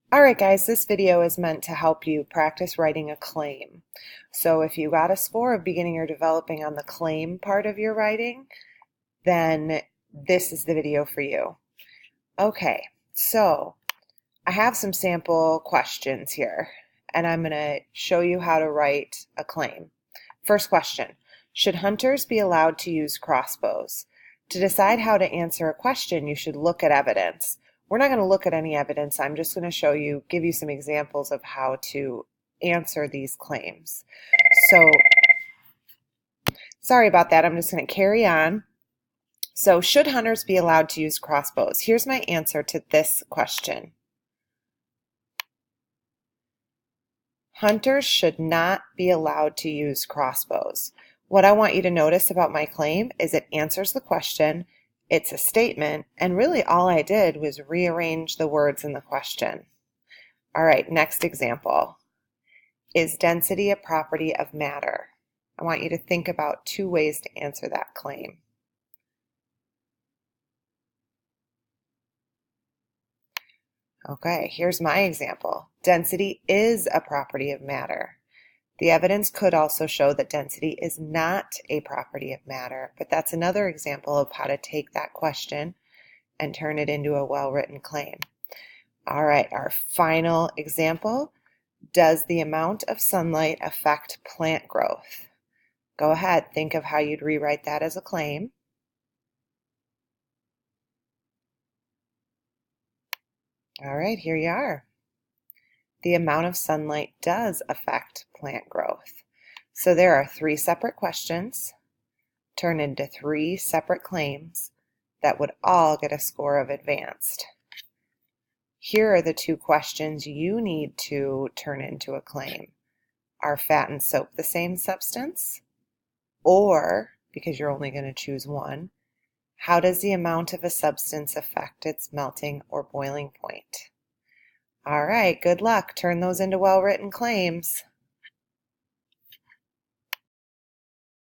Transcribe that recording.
Alright guys, this video is meant to help you practice writing a claim. So if you got a score of beginning or developing on the claim part of your writing, then this is the video for you. Okay, so I have some sample questions here, and I'm going to show you how to write a claim. First question, should hunters be allowed to use crossbows? To decide how to answer a question, you should look at evidence. We're not going to look at any evidence. I'm just going to give you some examples of how to answer these claims. So, sorry about that. I'm just going to carry on. So, should hunters be allowed to use crossbows? Here's my answer to this question. Hunters should not be allowed to use crossbows. What I want you to notice about my claim is it answers the question, it's a statement, and really all I did was rearrange the words in the question. All right, next example. Is density a property of matter? I want you to think about two ways to answer that claim. Okay, here's my example. Density is a property of matter. The evidence could also show that density is not a property of matter, but that's another example of how to take that question and turn it into a well-written claim. All right, our final example. Does the amount of sunlight affect plant growth? Go ahead, think of how you'd rewrite that as a claim. All right, here you are. The amount of sunlight does affect plant growth. So there are three separate questions turned into three separate claims that would all get a score of advanced. Here are the two questions you need to turn into a claim. Are fat and soap the same substance? Or, because you're only going to choose one, how does the amount of a substance affect its melting or boiling point? All right, good luck. Turn those into well-written claims.